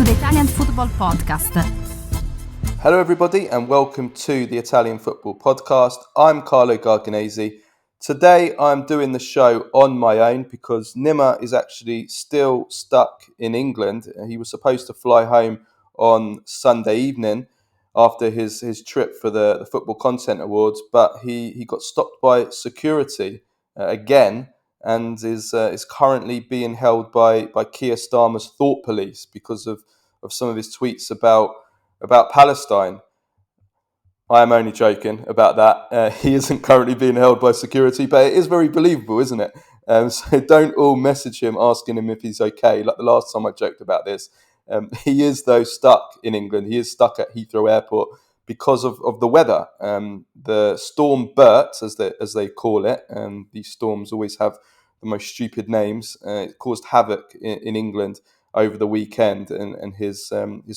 the Italian Football Podcast. Hello everybody and welcome to the Italian Football Podcast. I'm Carlo Garganese. Today I'm doing the show on my own because Nima'a is actually still stuck in England. He was supposed to fly home on Sunday evening after his trip for the Football Content Awards, but he got stopped by security again and is currently being held by Keir Starmer's thought police because of some of his tweets about Palestine. I am only joking about that. He isn't currently being held by security, but it is very believable, isn't it? So don't all message him asking him if he's okay, like the last time I joked about this. He is, though, stuck in England. He is stuck at Heathrow Airport because of the weather. The storm Bert, as they call it, these storms always have the most stupid names. It caused havoc in England over the weekend, and his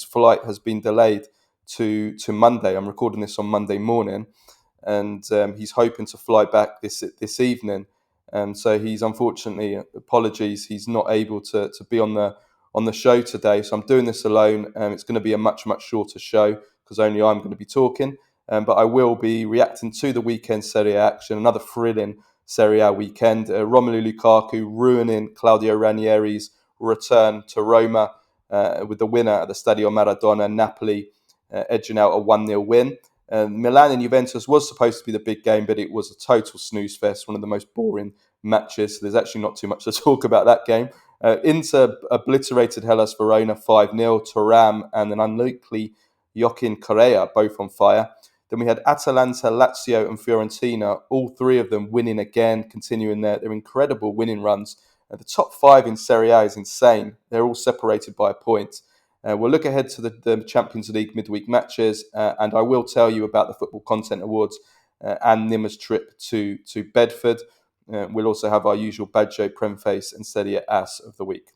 flight has been delayed to Monday. I'm recording this on Monday morning, and he's hoping to fly back this evening. So he's unfortunately, apologies, he's not able to be on the show today. So I'm doing this alone. It's going to be a much shorter show because only I'm going to be talking. But I will be reacting to the weekend Serie A action, another thrilling Serie A weekend. Romelu Lukaku ruining Claudio Ranieri's return to Roma with the winner at the Stadio Maradona. Napoli edging out a 1-0 win. Milan and Juventus was supposed to be the big game, but it was a total snooze fest, one of the most boring matches. So there's actually not too much to talk about that game. Inter obliterated Hellas Verona 5-0. Thuram and an unlikely Joaquin Correa both on fire. Then we had Atalanta, Lazio and Fiorentina, all three of them winning again, continuing their incredible winning runs. The top five in Serie A is insane. They're all separated by a point. We'll look ahead to the Champions League midweek matches, and I will tell you about the Football Content Awards and Nima'a's trip to Bedford. We'll also have our usual Baggio, Premface and Serie Ass of the week.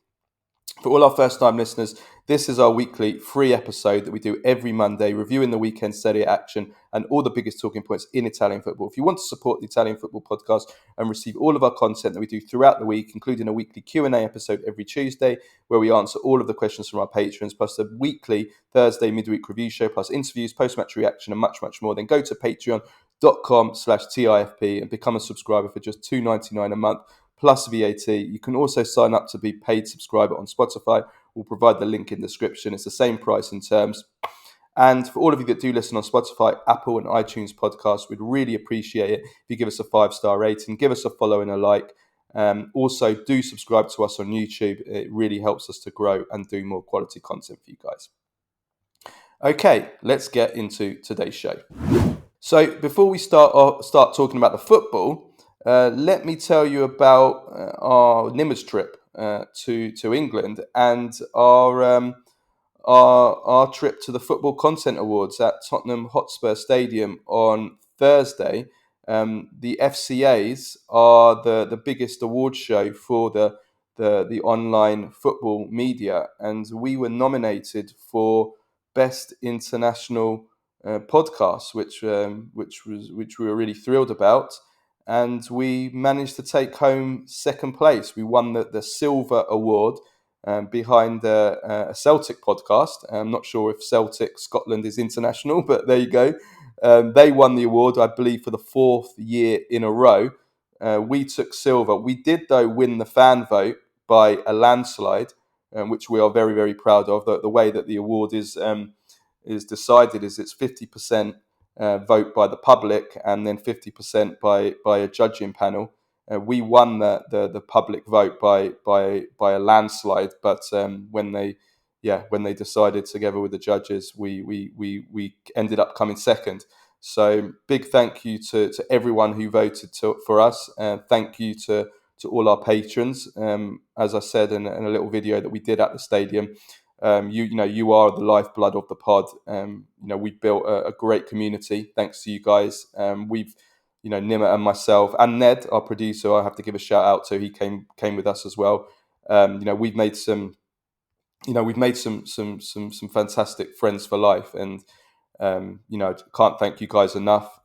For all our first-time listeners, this is our weekly free episode that we do every Monday, reviewing the weekend Serie A action and all the biggest talking points in Italian football. If you want to support the Italian Football Podcast and receive all of our content that we do throughout the week, including a weekly Q&A episode every Tuesday, where we answer all of the questions from our patrons, plus a weekly Thursday midweek review show, plus interviews, post-match reaction, and much more, then go to patreon.com/TIFP and become a subscriber for just $2.99 a month. Plus VAT. You can also sign up to be paid subscriber on Spotify. We'll provide the link in the description. It's the same price and terms. And for all of you that do listen on Spotify, Apple and iTunes podcasts, we'd really appreciate it if you give us a 5-star rating, give us a follow and a like. Also, do subscribe to us on YouTube. It really helps us to grow and do more quality content for you guys. Okay, let's get into today's show. So before we start talking about the football, let me tell you about our Nima'a's trip to England and our trip to the Football Content Awards at Tottenham Hotspur Stadium on Thursday. The FCAs are the biggest award show for the online football media, and we were nominated for Best International Podcast, which we were really thrilled about. And we managed to take home second place. We won the Silver Award behind a Celtic podcast. I'm not sure if Celtic Scotland is international, but there you go. They won the award, I believe, for the fourth year in a row. We took silver. We did, though, win the fan vote by a landslide, which we are very, very proud of. The way that the award is decided is it's 50% vote by the public and then 50% by a judging panel. We won the public vote by a landslide, but when they decided together with the judges, we ended up coming second. So big thank you to everyone who voted for us. Thank you to all our patrons. As I said in a little video that we did at the stadium, you are the lifeblood of the pod. We've built a great community thanks to you guys. Nima'a and myself and Ned, our producer, I have to give a shout out to. He came with us as well. We've made some fantastic friends for life, and can't thank you guys enough.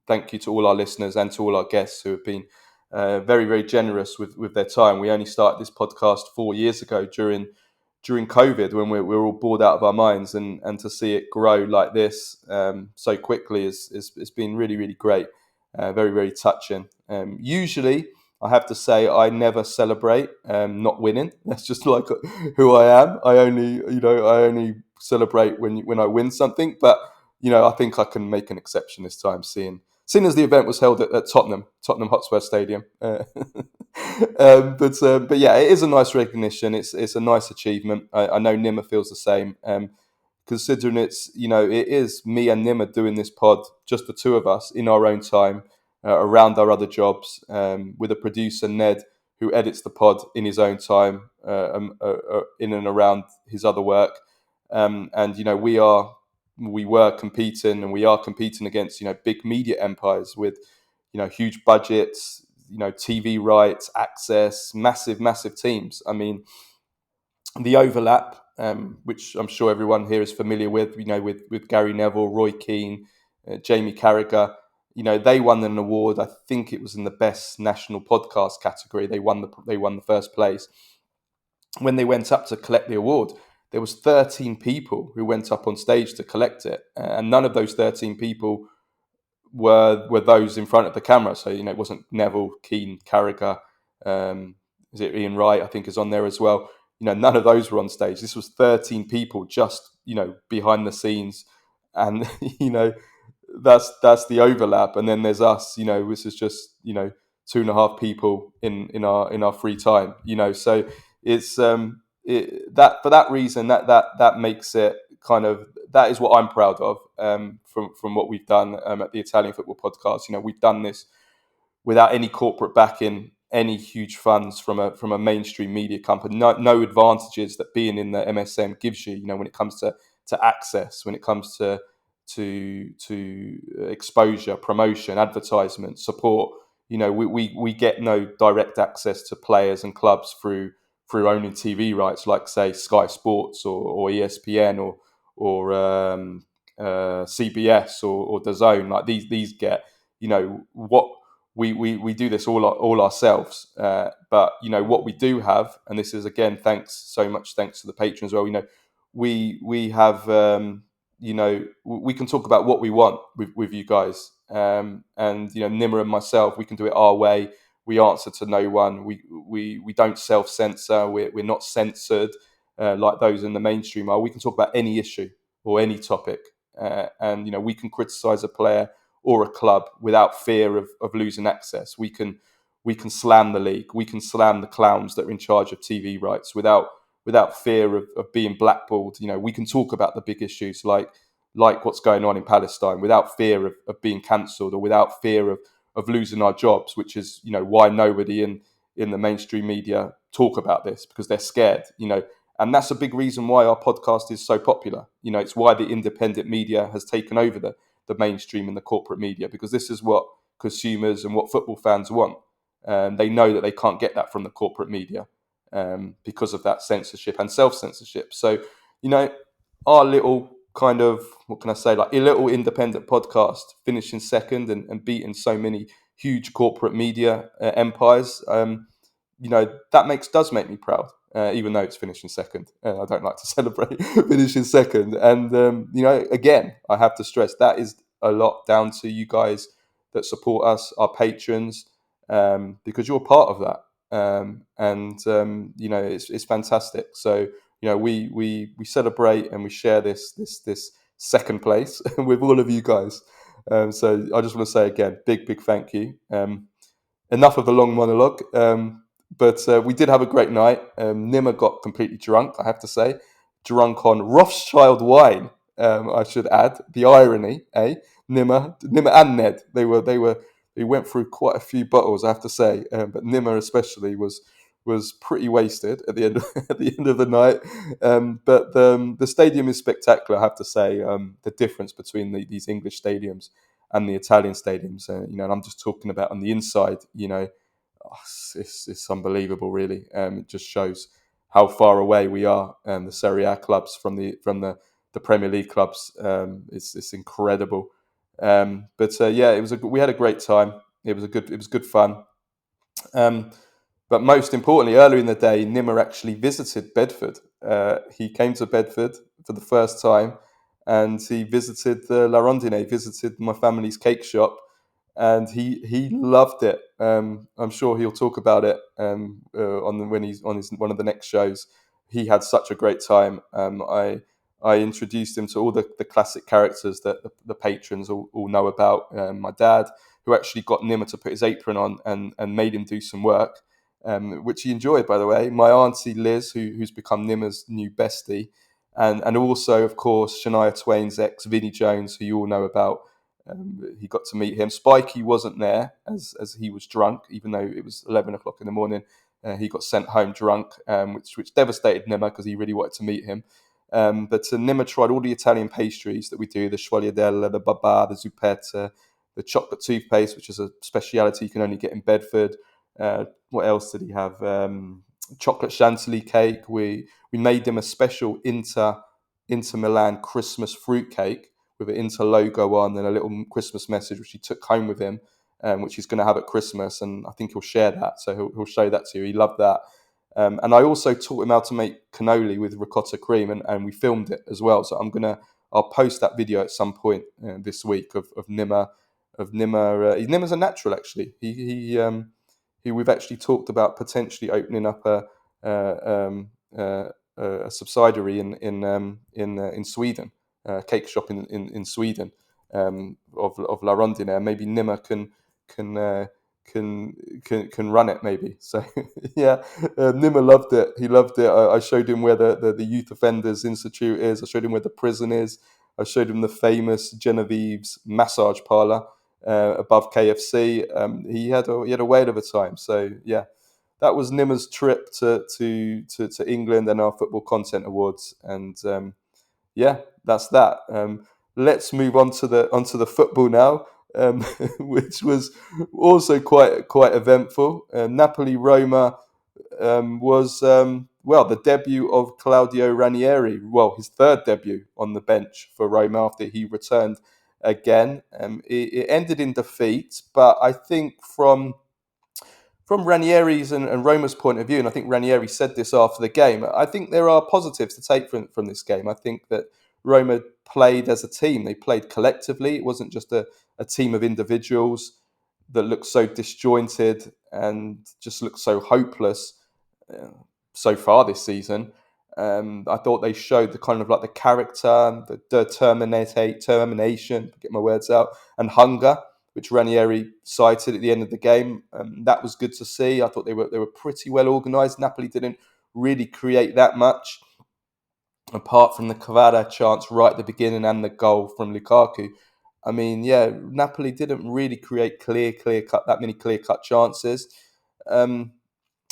Thank you to all our listeners and to all our guests who have been very, very generous with their time. We only started this podcast 4 years ago during during COVID when we're all bored out of our minds, and to see it grow like this so quickly is it's been really, really great. Very, very touching. Usually, I have to say, I never celebrate not winning. That's just like who I am. I only celebrate when I win something. But I think I can make an exception this time, seeing as the event was held at Tottenham Hotspur Stadium. But yeah, it is a nice recognition. It's a nice achievement. I know Nima'a feels the same. Considering it is me and Nima'a doing this pod, just the two of us in our own time, around our other jobs, with a producer, Ned, who edits the pod in his own time, in and around his other work. And we were competing, and we are competing against big media empires with huge budgets, TV rights, access, massive teams. I mean, the overlap, which I'm sure everyone here is familiar with, with Gary Neville, Roy Keane, Jamie Carragher. They won an award. I think it was in the best national podcast category. They won the first place. When they went up to collect the award, there was 13 people who went up on stage to collect it, and none of those 13 people were those in front of the camera. So it wasn't Neville, Keane, Carragher. Is it Ian Wright? I think is on there as well. None of those were on stage. This was 13 people just behind the scenes, and that's the overlap. And then there's us. This is just 2.5 people in our free time. So it's that for that reason that makes it kind of, that is what I'm proud of, from what we've done at the Italian Football Podcast. We've done this without any corporate backing, any huge funds from a mainstream media company. No advantages that being in the MSM gives you. When it comes to access, when it comes to exposure, promotion, advertisement, support. We get no direct access to players and clubs through owning TV rights, like say Sky Sports or ESPN or CBS or DAZN. Like these get what we do this all ourselves. But what we do have, and this is again thanks to the patrons as well. We have we can talk about what we want with you guys. And Nima'a and myself, we can do it our way. We answer to no one. We don't self-censor. We're not censored like those in the mainstream are. We can talk about any issue or any topic, and we can criticize a player or a club without fear of losing access. We can slam the league. We can slam the clowns that are in charge of TV rights without fear of being blackballed. We can talk about the big issues like what's going on in Palestine without fear of being cancelled, or without fear of losing our jobs, which is why nobody in the mainstream media talk about this, because they're scared. And that's a big reason why our podcast is so popular. It's why the independent media has taken over the mainstream and the corporate media, because this is what consumers and what football fans want. They know that they can't get that from the corporate media, because of that censorship and self-censorship. So, our little kind of, what can I say, like a little independent podcast finishing second and beating so many huge corporate media empires, does make me proud. Even though it's finishing second, I don't like to celebrate finishing second. And again, I have to stress that is a lot down to you guys that support us, our patrons, because you're part of that. It's fantastic. So we celebrate and we share this second place with all of you guys. So I just want to say again, big thank you. Enough of the long monologue. But we did have a great night. Nima'a got completely drunk, I have to say. Drunk on Rothschild wine, I should add. The irony, eh? Nima'a and Ned, they went through quite a few bottles, I have to say. But Nima'a especially was pretty wasted at the end of the night. But the stadium is spectacular, I have to say. The difference between these English stadiums and the Italian stadiums, and I'm just talking about on the inside, it's unbelievable, really. It just shows how far away we are, the Serie A clubs from the Premier League clubs. It's incredible. But yeah, we had a great time. It was good fun. But most importantly, earlier in the day, Nima'a actually visited Bedford. He came to Bedford for the first time, and he visited La Rondine, visited my family's cake shop, and he loved it. I'm sure he'll talk about it when he's on one of the next shows. He had such a great time. I introduced him to all the classic characters that the patrons all know about. My dad, who actually got Nima'a to put his apron on and made him do some work, which he enjoyed, by the way. My auntie Liz, who's become Nimmer's new bestie, and also, of course, Shania Twain's ex, Vinnie Jones, who you all know about. He got to meet him. Spikey wasn't there as he was drunk, even though it was 11 o'clock in the morning. He got sent home drunk, which devastated Nimmer because he really wanted to meet him. But Nimmer tried all the Italian pastries that we do, the sfogliatella, the babà, the zuppetta, the chocolate toothpaste, which is a speciality you can only get in Bedford. What else did he have? Chocolate chantilly cake. We made him a special Inter Milan Christmas fruit cake with an Inter logo on and a little Christmas message, which he took home with him, which he's going to have at Christmas, and I think he'll share that. So he'll show that to you. He loved that. And I also taught him how to make cannoli with ricotta cream, and we filmed it as well. So I'll post that video at some point this week of Nima'a. Nimmer's a natural, actually. We've actually talked about potentially opening up a subsidiary in Sweden, a cake shop in Sweden, of La Rondine. Maybe Nima'a can run it, maybe. So yeah, Nima'a loved it. He loved it. I showed him where the Youth Offenders Institute is. I showed him where the prison is. I showed him the famous Genevieve's massage parlor above KFC. He had a whale of a time. So yeah, that was Nimmer's trip to England and our Football Content Awards. And yeah, that's that. Let's move on to the football now, which was also quite eventful. Napoli Roma was the debut of Claudio Ranieri. Well, his third debut on the bench for Roma after he returned again. It ended in defeat, but I think from Ranieri's and Roma's point of view, and I think Ranieri said this after the game, I think there are positives to take from this game. I think that Roma played as a team. They played collectively. It wasn't just a team of individuals that looked so disjointed and just looked so hopeless so far this season. I thought they showed the kind of like the character, the determination, get my words out, and hunger, which Ranieri cited at the end of the game. That was good to see. I thought they were pretty well organised. Napoli didn't really create that much, apart from the Kvara chance right at the beginning and the goal from Lukaku. I mean, yeah, Napoli didn't really create that many clear cut chances.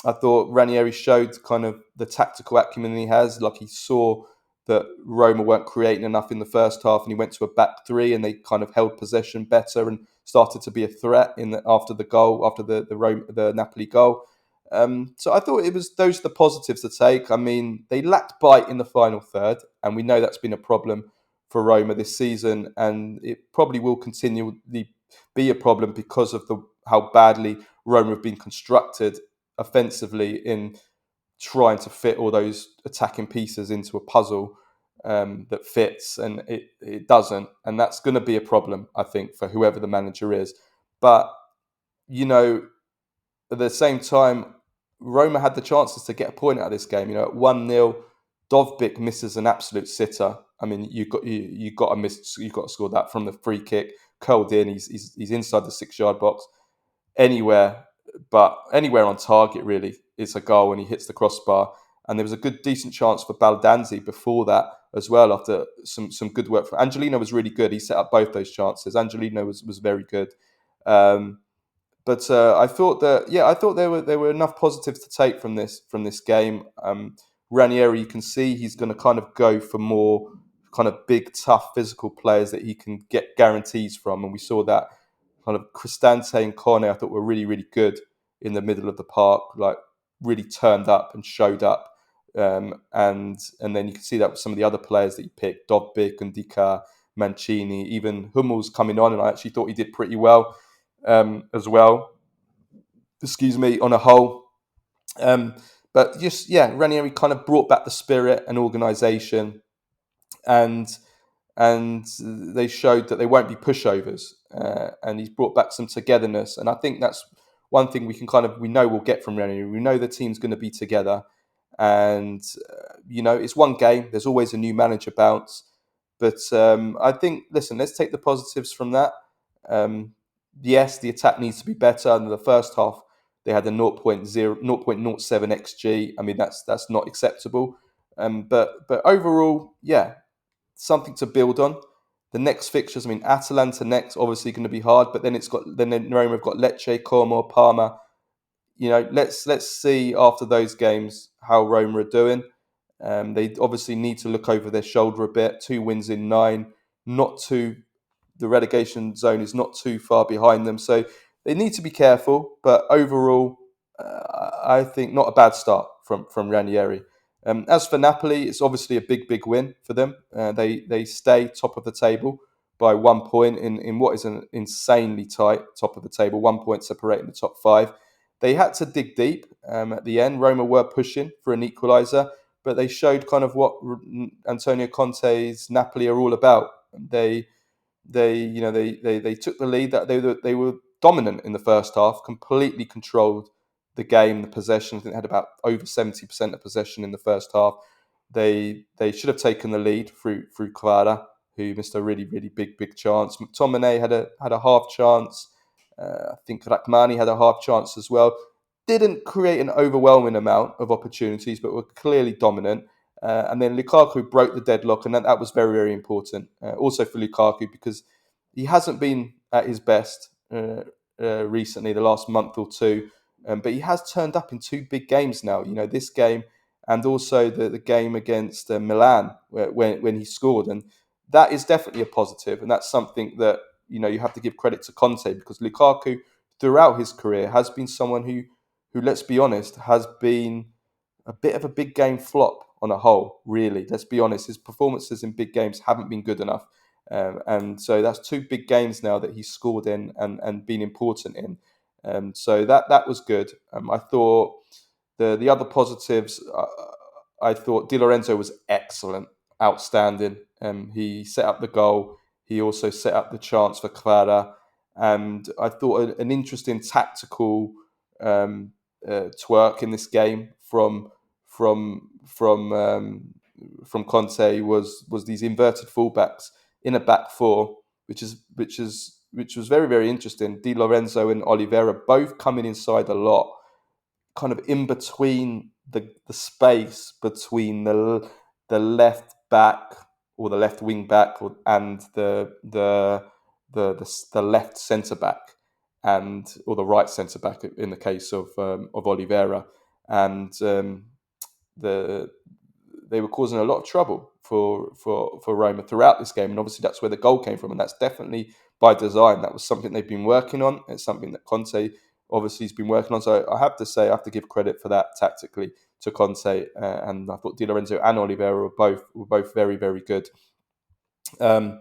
I thought Ranieri showed kind of the tactical acumen he has. Like, he saw that Roma weren't creating enough in the first half, and he went to a back three, and they kind of held possession better and started to be a threat after the Napoli goal. So I thought those are the positives to take. I mean, they lacked bite in the final third, and we know that's been a problem for Roma this season, and it probably will continually be a problem because of how badly Roma have been constructed offensively in trying to fit all those attacking pieces into a puzzle that fits, and it doesn't, and that's going to be a problem, I think, for whoever the manager is. But at the same time, Roma had the chances to get a point out of this game. At 1-0, Dovbyk misses an absolute sitter. I mean, you got to score that from the free kick, curled in. He's inside the 6-yard box. Anywhere on target, really, it's a goal, and he hits the crossbar. And there was a decent chance for Baldanzi before that as well, after some good work. Angelino was really good. He set up both those chances. Angelino was very good. But I thought there were enough positives to take from this game. Ranieri, you can see he's going to kind of go for more kind of big, tough, physical players that he can get guarantees from, and we saw that. Kind of Cristante and Corne, I thought, were really, really good in the middle of the park, like really turned up and showed up. And then you can see that with some of the other players that he picked, Dovbyk and Dika, Mancini, even Hummel's coming on, and I actually thought he did pretty well as well. On a whole. Um, but just Ranieri kind of brought back the spirit and organisation, and they showed that they won't be pushovers, and he's brought back some togetherness. And I think that's one thing we know we'll get from Ranieri. We know the team's going to be together, and it's one game. There's always a new manager bounce, but I think, listen, let's take the positives from that. Yes, the attack needs to be better. In the first half, they had a 0.07 xg. I mean, that's not acceptable. But overall, something to build on. The next fixtures, I mean, Atalanta next, obviously going to be hard, but then Roma have got Lecce, Como, Parma. Let's see after those games how Roma are doing. They obviously need to look over their shoulder a bit. 2 wins in 9, not too. The relegation zone is not too far behind them, so they need to be careful. But overall, I think not a bad start from Ranieri. As for Napoli, it's obviously a big win for them. They stay top of the table by 1 point in what is an insanely tight top of the table. 1 point separating the top 5. They had to dig deep at the end. Roma were pushing for an equaliser, but they showed kind of what Antonio Conte's Napoli are all about. They took the lead. That they were dominant in the first half, completely controlled the game, the possession. I think they had about over 70% of possession in the first half. They should have taken the lead through Kvara, who missed a really big chance. McTominay had a half chance. I think Rachmani had a half chance as well. Didn't create an overwhelming amount of opportunities, but were clearly dominant. And then Lukaku broke the deadlock, and that was very important. Also for Lukaku, because he hasn't been at his best recently, the last month or two. But he has turned up in 2 big games now. This game and also the game against Milan, when he scored, and that is definitely a positive. And that's something that you have to give credit to Conte, because Lukaku throughout his career has been someone who let's be honest, has been a bit of a big game flop on a whole, really. Let's be honest, his performances in big games haven't been good enough. And so that's 2 big games now that he's scored in and been important in. So that was good. I thought the other positives, I thought Di Lorenzo was excellent, outstanding. He set up the goal. He also set up the chance for Kvara. And I thought an interesting tactical twerk in this game from Conte was these inverted fullbacks in a back 4, which was very interesting. Di Lorenzo and Oliveira both coming inside a lot, kind of in between the space between the left back or the left wing back and the left centre back, or the right centre back in the case of Oliveira, and they were causing a lot of trouble for Roma throughout this game, and obviously that's where the goal came from, and that's definitely by design. That was something they've been working on. It's something that Conte obviously has been working on. So I have to give credit for that tactically to Conte, and I thought Di Lorenzo and Oliveira were both very good. I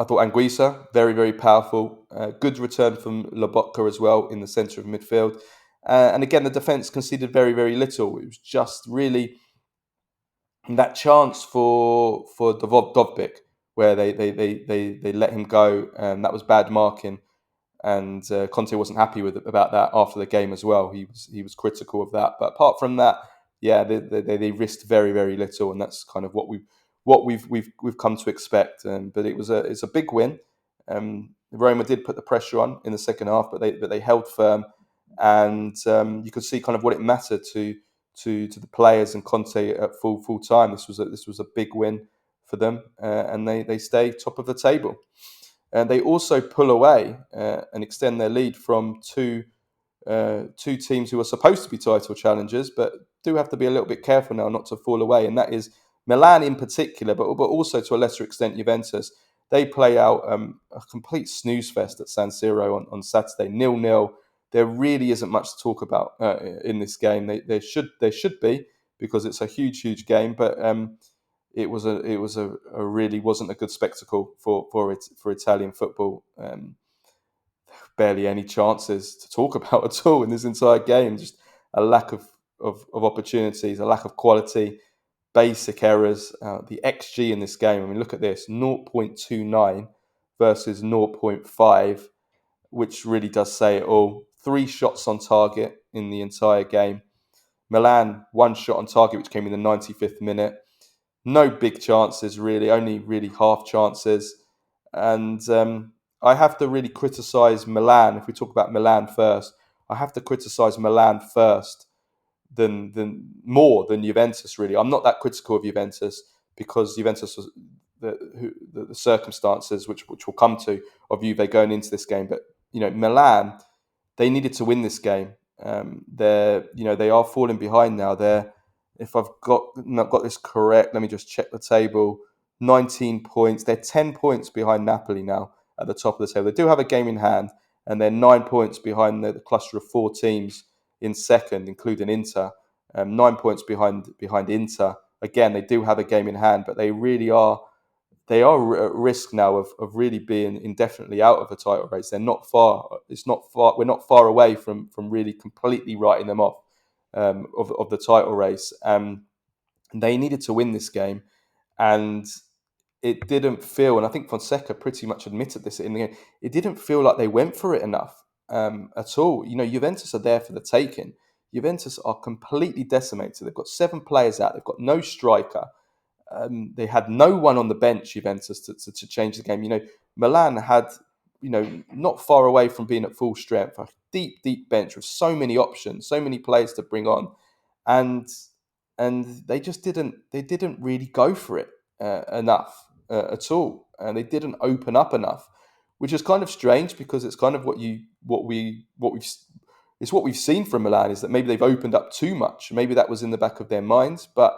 thought Anguissa, very powerful. Good return from Lobotka as well in the centre of midfield. And again, the defence conceded very little. It was just really that chance for Dovbyk, where they let him go, and that was bad marking. And Conte wasn't happy about that after the game as well. He was critical of that. But apart from that, they risked very little, and that's kind of what we've come to expect. But it's a big win. Roma did put the pressure on in the second half, but they held firm, and you could see kind of what it mattered to the players and Conte at full time. This was a big win for them, and they stay top of the table. And they also pull away and extend their lead from two teams who are supposed to be title challengers, but do have to be a little bit careful now not to fall away. And that is Milan in particular, but also to a lesser extent Juventus. They play out a complete snooze fest at San Siro on Saturday, 0-0. There really isn't much to talk about in this game. There should be, because it's a huge game, but it really wasn't a good spectacle for Italian football. Barely any chances to talk about at all in this entire game. Just a lack of opportunities, a lack of quality, basic errors. The XG in this game, I mean, look at this, 0.29 versus 0.5, which really does say it all. 3 shots on target in the entire game. Milan, 1 shot on target, which came in the 95th minute. No big chances, really, only really half chances. And I have to really criticise Milan. If we talk about Milan first, I have to criticise Milan first than more than Juventus, really. I'm not that critical of Juventus because Juventus was the circumstances, which we'll come to, of Juve going into this game. But, Milan, they needed to win this game. They are falling behind now. If I've not got this correct, let me just check the table. 19 points. They're 10 points behind Napoli now at the top of the table. They do have a game in hand, and they're 9 points behind the cluster of 4 teams in second, including Inter. 9 points behind Inter. Again, they do have a game in hand, but they really are. They are at risk now of really being indefinitely out of a title race. They're not far. It's not far. We're not far away from really completely writing them off of the title race. They needed to win this game, and it didn't feel. And I think Fonseca pretty much admitted this in the game. It didn't feel like they went for it enough at all. Juventus are there for the taking. Juventus are completely decimated. They've got 7 players out. They've got no striker. They had no one on the bench, Juventus, to change the game. Milan had, not far away from being at full strength, a deep bench with so many options, so many players to bring on, and they just didn't really go for it enough at all, and they didn't open up enough, which is kind of strange because it's kind of what we've seen from Milan, is that maybe they've opened up too much. Maybe that was in the back of their minds, but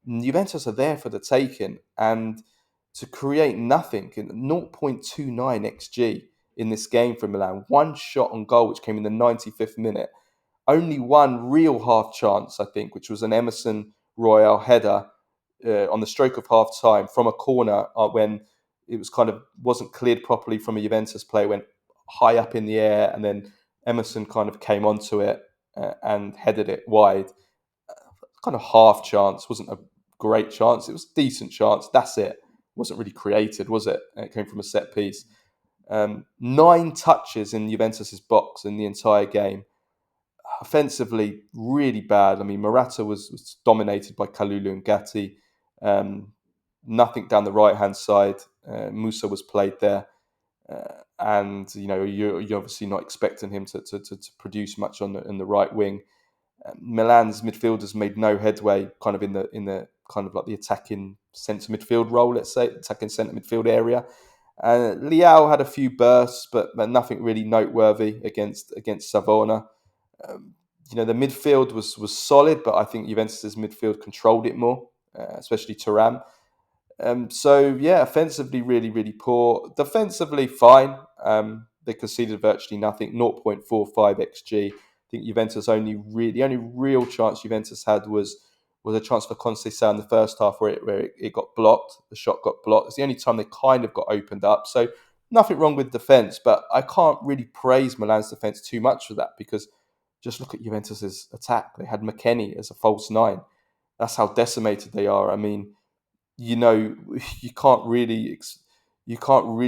Juventus are there for the taking, and to create nothing, 0.29 XG in this game for Milan, 1 shot on goal, which came in the 95th minute, only 1 real half chance, I think, which was an Emerson Royal header on the stroke of half time from a corner when it wasn't cleared properly from a Juventus player, went high up in the air, and then Emerson kind of came onto it and headed it wide. Kind of half chance, wasn't a great chance. It was a decent chance. That's it. Wasn't really created, was it? It came from a set piece. 9 touches in Juventus's box in the entire game. Offensively, really bad. I mean, Morata was dominated by Kalulu and Gatti. Nothing down the right-hand side. Musa was played there. And, you're obviously not expecting him to produce much on the right wing. Milan's midfielders made no headway kind of in the kind of like the attacking centre midfield role, let's say, attacking centre midfield area. Leao had a few bursts, but nothing really noteworthy against Savona. The midfield was solid, but I think Juventus's midfield controlled it more, especially Thuram. Offensively really, really poor. Defensively, fine. They conceded virtually nothing, 0.45 XG. I think Juventus the only real chance Juventus had was a chance for Conceição in the first half where it got blocked. The shot got blocked. It's the only time they kind of got opened up. So nothing wrong with defence, but I can't really praise Milan's defence too much for that because just look at Juventus's attack. They had McKennie as a false 9. That's how decimated they are. I mean, you can't really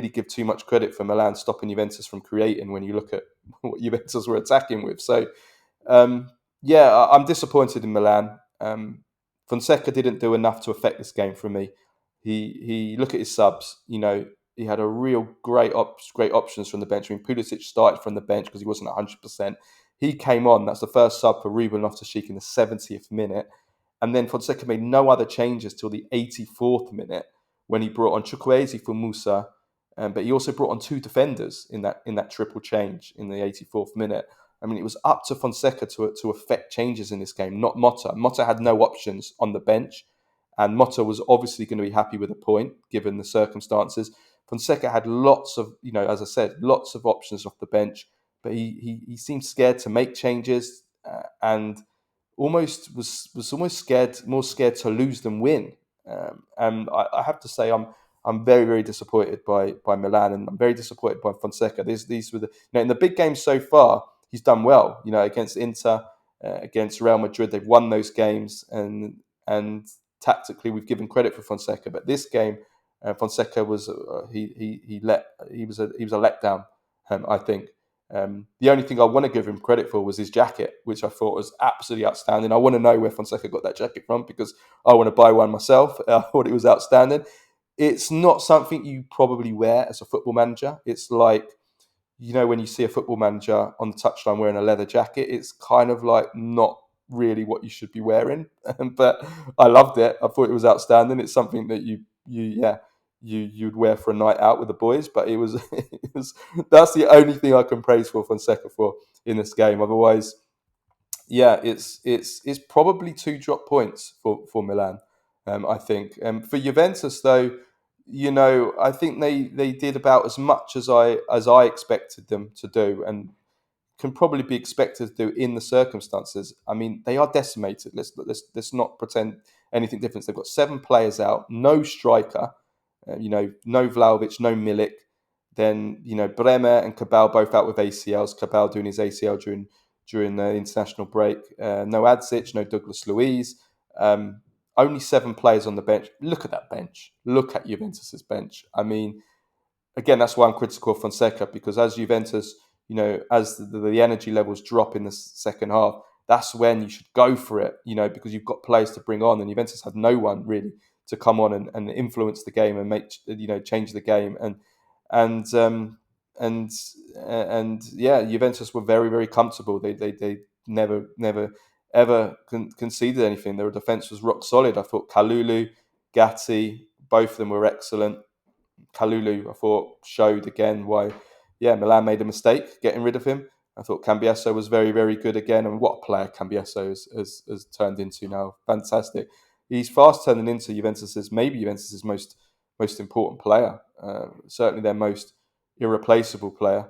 give too much credit for Milan stopping Juventus from creating when you look at what Juventus were attacking with. So, I'm disappointed in Milan. Fonseca didn't do enough to affect this game for me. He look at his subs. He had a real great options from the bench. I mean, Pulisic started from the bench because he wasn't 100%. He came on. That's the first sub for Ruben Loftus-Cheek in the 70th minute. And then Fonseca made no other changes till the 84th minute when he brought on Chukwueze for Musa. But he also brought on 2 defenders in that triple change in the 84th minute. I mean, it was up to Fonseca to affect changes in this game, not Motta. Motta had no options on the bench, and Motta was obviously going to be happy with a point given the circumstances. Fonseca had lots of, as I said, lots of options off the bench, but he seemed scared to make changes and almost was almost more scared to lose than win. And I have to say, I'm very, very disappointed by Milan, and I'm very disappointed by Fonseca. These were in the big games so far. He's done well, against Inter. against Real Madrid. They've won those games, and tactically we've given credit for Fonseca. But this game, Fonseca was he was a letdown. I think. The only thing I want to give him credit for was his jacket, which I thought was absolutely outstanding. I want to know where Fonseca got that jacket from because I want to buy one myself. I thought it was outstanding. It's not something you probably wear as a football manager. It's like, when you see a football manager on the touchline wearing a leather jacket, it's kind of like not really what you should be wearing. But I loved it. I thought it was outstanding. It's something that you'd wear for a night out with the boys. But it was, that's the only thing I can praise for Fonseca for in this game. Otherwise, it's probably 2 drop points for Milan. I think. For Juventus, though, I think they did about as much as I expected them to do, and can probably be expected to do in the circumstances. I mean, they are decimated. Let's not pretend anything different. They've got 7 players out, no striker, no Vlahovic, no Milik. Then Bremer and Cabal both out with ACLs. Cabal doing his ACL during the international break. No Adzic, no Douglas Luiz. Only 7 players on the bench. Look at that bench. Look at Juventus's bench. I mean, again, that's why I'm critical of Fonseca, because as Juventus, as the energy levels drop in the second half, that's when you should go for it, because you've got players to bring on, and Juventus had no one really to come on and influence the game and make, change the game. And Juventus were very, very comfortable. They never ever conceded anything. Their defence was rock solid. I thought Kalulu, Gatti, both of them were excellent. Kalulu, I thought, showed again why, Milan made a mistake getting rid of him. I thought Cambiasso was very, very good again. And what a player Cambiasso has turned into now. Fantastic. He's fast turning into maybe Juventus's most important player. Certainly their most irreplaceable player,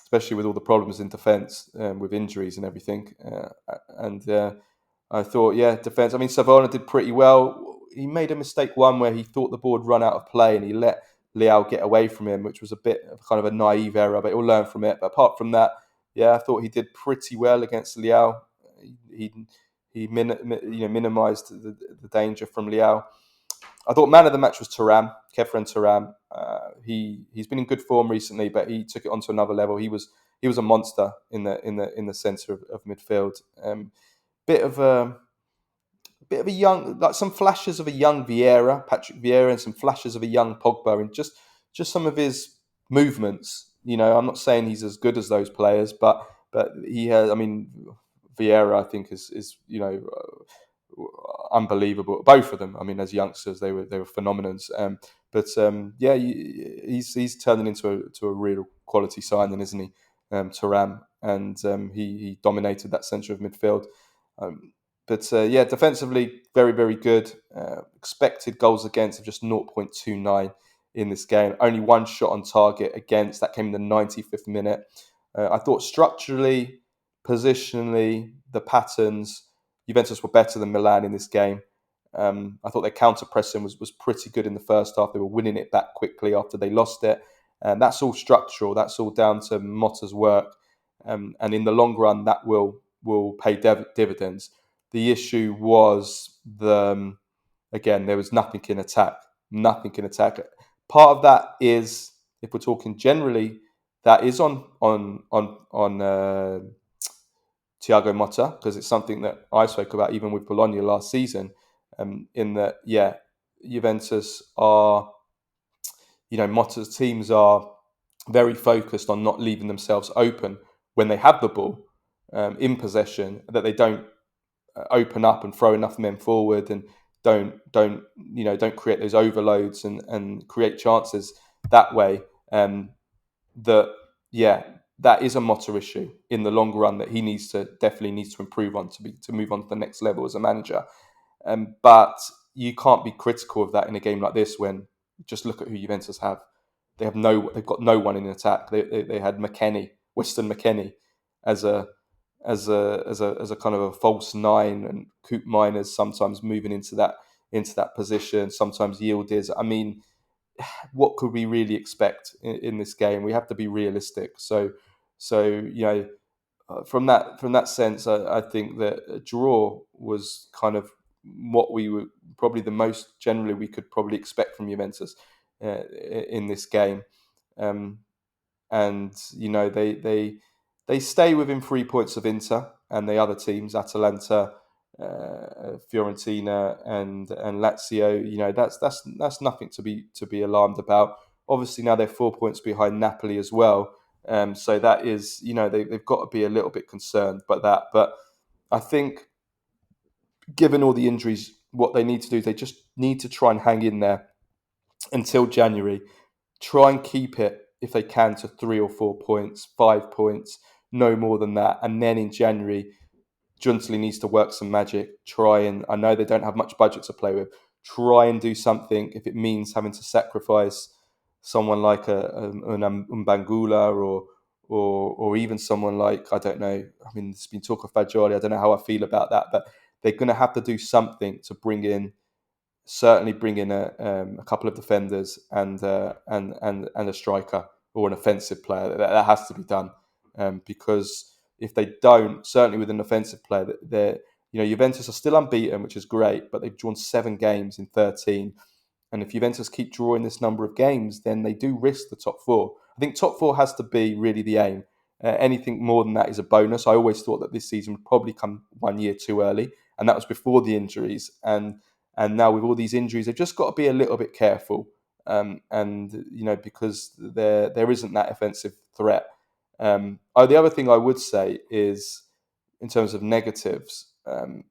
especially with all the problems in defence, with injuries and everything. I thought, defence. I mean, Savona did pretty well. He made a mistake where he thought the ball had run out of play and he let Leao get away from him, which was a bit of kind of a naive error, but he'll learn from it. But apart from that, I thought he did pretty well against Leao. He minimised the danger from Leao. I thought man of the match was Thuram, Kefren Thuram. He's been in good form recently, but he took it onto another level. He was a monster in the centre of midfield. Bit of a young, like some flashes of a young Patrick Vieira, and some flashes of a young Pogba, and just some of his movements. I'm not saying he's as good as those players, but he has. I mean, Vieira, I think is unbelievable. Both of them. I mean, as youngsters, they were phenomenons. He's turning into a real quality signing, isn't he? Thuram, and he dominated that centre of midfield. Defensively, very, very good. Expected goals against of just 0.29 in this game. Only 1 shot on target against. That came in the 95th minute. I thought structurally, positionally, the patterns, Juventus were better than Milan in this game. I thought their counter-pressing was pretty good in the first half. They were winning it back quickly after they lost it. And that's all structural. That's all down to Motta's work. And in the long run, that will pay dividends. The issue was again, there was nothing in attack. Part of that is, if we're talking generally, that is on Thiago Motta, because it's something that I spoke about even with Bologna last season. In that, Juventus are, Motta's teams are very focused on not leaving themselves open when they have the ball in possession, that they don't open up and throw enough men forward, and don't create those overloads and create chances that way. That is a Motta issue in the long run that he definitely needs to improve on to move on to the next level as a manager. But you can't be critical of that in a game like this, when just look at who Juventus have. They've got no one in attack. They had Weston McKennie as a kind of a false 9, and Coop Miners sometimes moving into that position, sometimes Yildiz. I mean, what could we really expect in this game? We have to be realistic. So from that sense, I think that a draw was kind of what we were probably the most generally we could probably expect from Juventus in this game. Um, and they stay within 3 points of Inter and the other teams, Atalanta, Fiorentina, and Lazio. That's nothing to be alarmed about. Obviously, now they're 4 points behind Napoli as well. So that is, they've got to be a little bit concerned by that. But I think, given all the injuries, what they need to do is they just need to try and hang in there until January. Try and keep it, if they can, to 3 or 4 points, 5 points, no more than that. And then in January, Juntali needs to work some magic. I know they don't have much budget to play with. Try and do something if it means having to sacrifice someone like an Mbangula or even someone like, I don't know. I mean, there's been talk of Fagioli. I don't know how I feel about that, but they're going to have to do something to certainly bring in a couple of defenders and a striker or an offensive player. That has to be done, because if they don't, certainly with an offensive player, Juventus are still unbeaten, which is great, but they've drawn 7 games in 13. And if Juventus keep drawing this number of games, then they do risk the top 4. I think top 4 has to be really the aim. Anything more than that is a bonus. I always thought that this season would probably come 1 year too early, and that was before the injuries. And now with all these injuries, they've just got to be a little bit careful. Because there isn't that offensive threat. The other thing I would say is, in terms of negatives, Tune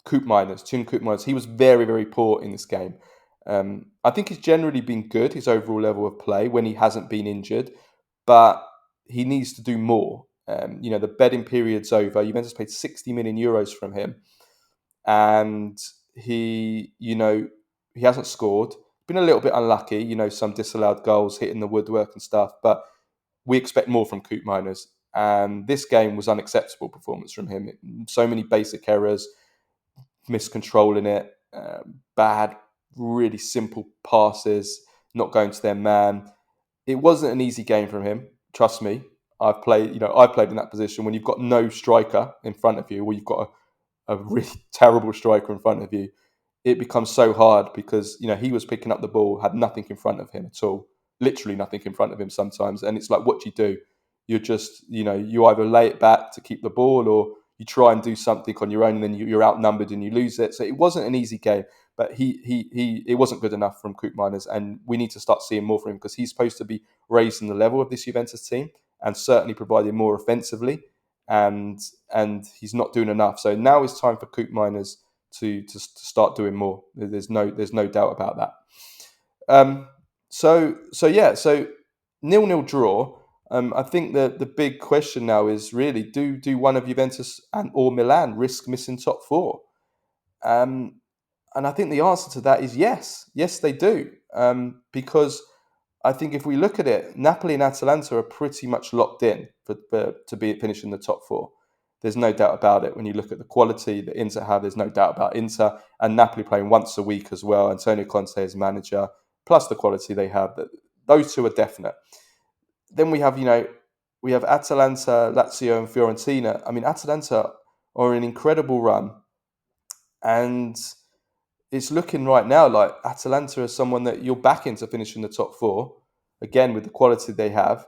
Koopmeiners, he was very, very poor in this game. I think he's generally been good, his overall level of play, when he hasn't been injured, but he needs to do more. The bedding period's over. Juventus paid 60 million euros from him, and he hasn't scored. Been a little bit unlucky, some disallowed goals hitting the woodwork and stuff, but we expect more from Koopmeiners. And this game was unacceptable performance from him. So many basic errors, miscontrolling it, bad, really simple passes, not going to their man. It wasn't an easy game from him. Trust me. I've played in that position when you've got no striker in front of you, or you've got a really terrible striker in front of you. It becomes so hard because he was picking up the ball, had nothing in front of him at all, literally nothing in front of him sometimes, and it's like, what do you do? You're just you either lay it back to keep the ball, or you try and do something on your own, and then you're outnumbered and you lose it. So it wasn't an easy game, but it wasn't good enough from Koopmeiners, and we need to start seeing more from him because he's supposed to be raising the level of this Juventus team and certainly providing more offensively, and he's not doing enough. So now it's time for Koopmeiners to start doing more. There's no doubt about that. So 0-0 draw. I think the big question now is really, do one of Juventus or Milan risk missing top 4? And I think the answer to that is yes. Yes, they do. Because I think if we look at it, Napoli and Atalanta are pretty much locked in to be finishing the top 4. There's no doubt about it. When you look at the quality that Inter have, there's no doubt about Inter, and Napoli playing once a week as well. Antonio Conte as manager, plus the quality they have. Those two are definite. Then we have Atalanta, Lazio, and Fiorentina. I mean, Atalanta are an incredible run, and it's looking right now like Atalanta is someone that you're backing to finish in the top 4, again with the quality they have.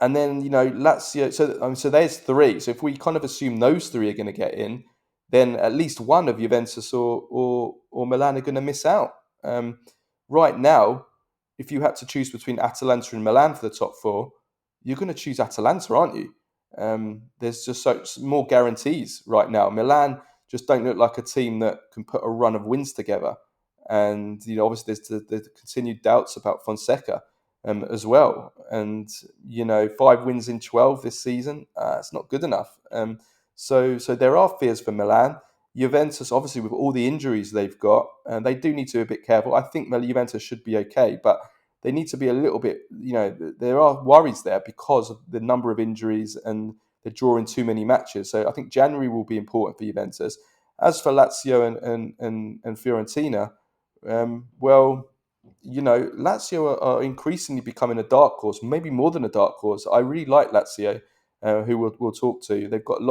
And then, Lazio, so there's 3. So if we kind of assume those 3 are going to get in, then at least one of Juventus or Milan are going to miss out. Right now, if you had to choose between Atalanta and Milan for the top 4, you're going to choose Atalanta, aren't you? There's just so more guarantees right now. Milan just don't look like a team that can put a run of wins together. And, obviously there's the continued doubts about Fonseca as well. And, 5 wins in 12 this season, it's not good enough. So there are fears for Milan. Juventus, obviously, with all the injuries they've got, they do need to be a bit careful. I think Juventus should be okay, but they need to be a little bit, there are worries there because of the number of injuries and they're drawing too many matches. So I think January will be important for Juventus. As for Lazio and Fiorentina, Lazio are increasingly becoming a dark horse, maybe more than a dark horse. I really like Lazio. who we'll talk to. They've got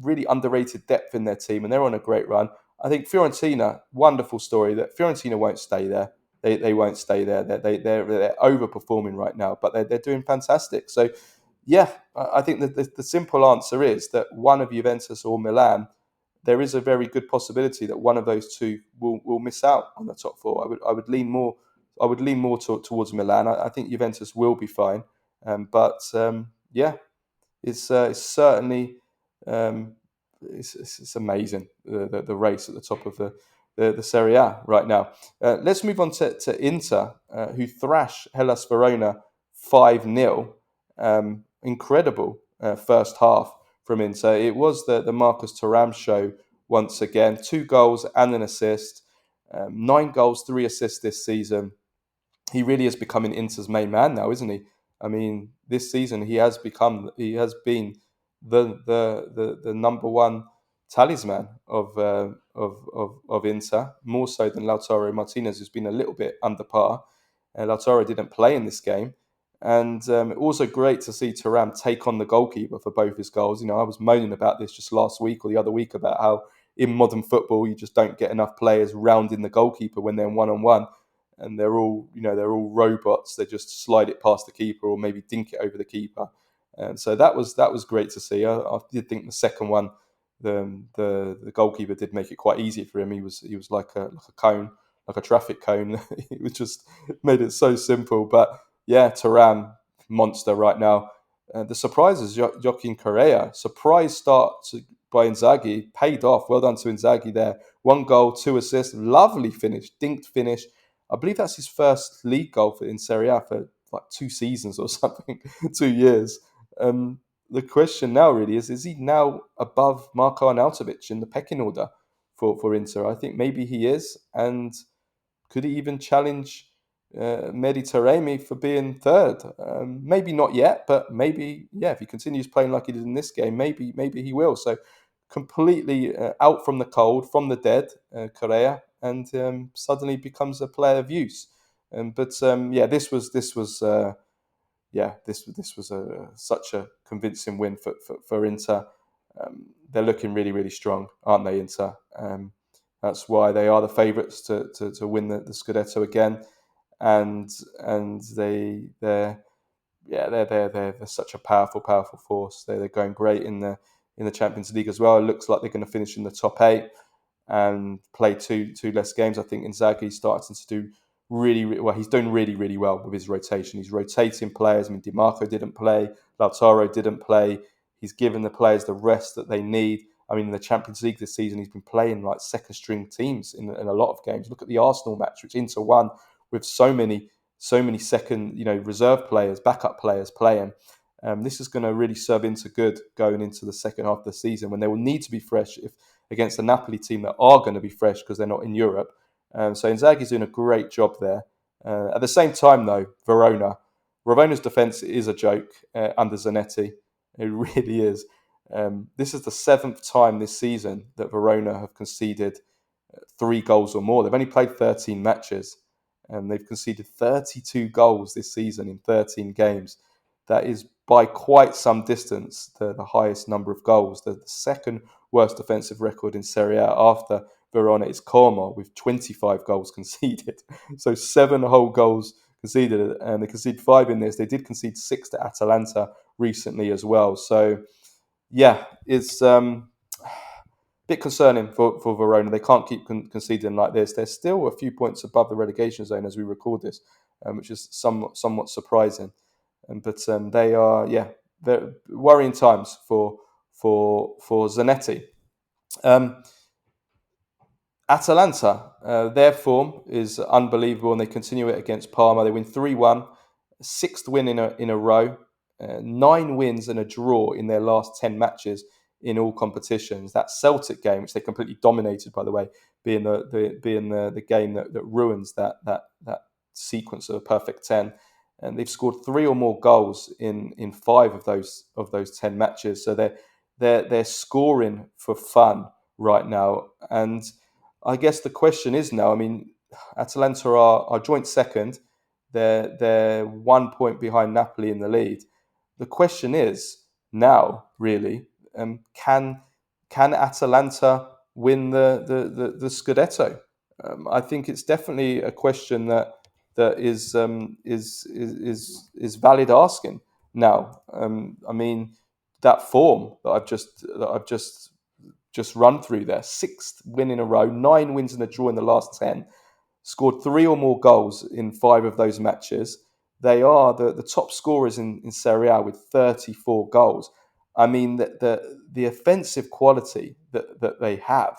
really underrated depth in their team, and they're on a great run. I think Fiorentina, wonderful story. That Fiorentina won't stay there. They won't stay there. They're overperforming right now, but they're doing fantastic. So yeah, I think that the simple answer is that one of Juventus or Milan, there is a very good possibility that one of those two will miss out on the top four. I would lean more. I would lean more towards Milan. I think Juventus will be fine, but yeah, it's certainly um, it's amazing the race at the top of the Serie A right now. Let's move on to Inter, who thrash Hellas Verona 5-0. Incredible first half from Inter. It was the Marcus Thuram show once again. 2 goals and an assist. 9 goals, 3 assists this season. He really is becoming Inter's main man now, isn't he? I mean, this season he has been the number one talisman of Inter, more so than Lautaro Martinez, who's been a little bit under par. Lautaro didn't play in this game, and also great to see Thuram take on the goalkeeper for both his goals. You know, I was moaning about this just last week or the other week about how in modern football you just don't get enough players rounding the goalkeeper when they're 1-on-1, and they're all robots. They just slide it past the keeper or maybe dink it over the keeper. And so that was great to see. I did think the second one, the goalkeeper did make it quite easy for him. He was like a cone, like a traffic cone. It was just made it so simple. But yeah, Thuram, monster right now. The surprises, Joaquin Correa, surprise start by Inzaghi, paid off. Well done to Inzaghi there. 1 goal, 2 assists, lovely finish, dinked finish. I believe that's his first league goal in Serie A for like 2 seasons or something, 2 years. The question now really is he now above Marko Arnautovic in the pecking order for Inter? I think maybe he is. And could he even challenge Mehdi Taremi for being third? Maybe not yet, but maybe, yeah, if he continues playing like he did in this game, maybe he will. So completely out from the cold, from the dead, Correa, and suddenly becomes a player of use. Yeah, this was such a convincing win for Inter. They're looking really, really strong, aren't they, Inter? That's why they are the favourites to win the Scudetto again, and they're such a powerful force. They're going great in the Champions League as well. It looks like they're going to finish in the top 8 and play two less games. I think Inzaghi's starting to do really well. He's doing really well with his rotation. He's rotating players. I mean, Di Marco didn't play, Lautaro didn't play. He's given the players the rest that they need. I mean, in the Champions League this season, he's been playing like second string teams in a lot of games. Look at the Arsenal match, which Inter won with so many second, reserve players, backup players playing. This is going to really serve Inter good going into the second half of the season when they will need to be fresh against the Napoli team that are going to be fresh because they're not in Europe. So Inzaghi's doing a great job there. At the same time, though, Verona's defence is a joke under Zanetti. It really is. This is the 7th time this season that Verona have conceded 3 goals or more. They've only played 13 matches, and they've conceded 32 goals this season in 13 games. That is by quite some distance the highest number of goals. The second worst defensive record in Serie A after Verona is Como with 25 goals conceded. So 7 whole goals conceded, and they conceded 5 in this. They did concede 6 to Atalanta recently as well. So yeah, it's a bit concerning for Verona. They can't keep conceding like this. They're still a few points above the relegation zone as we record this, which is somewhat surprising. But they are, they're worrying times for Zanetti. Atalanta, their form is unbelievable, and they continue it against Parma. They win 3-1, 6th win in a row, 9 wins and a draw in their last 10 matches in all competitions. That Celtic game, which they completely dominated, by the way, being the game that ruins that sequence of a perfect 10. And they've scored 3 or more goals in 5 of those 10 matches. So they're scoring for fun right now. And I guess the question is now, I mean, Atalanta are joint second. They're 1 point behind Napoli in the lead. The question is now, really, can Atalanta win the Scudetto? I think it's definitely a question that is valid asking now. I mean, that form that I've just run through there, sixth win in a row, 9 wins and a draw in the last 10, scored 3 or more goals in 5 of those matches. They are the top scorers in Serie A with 34 goals. I mean, the offensive quality that they have,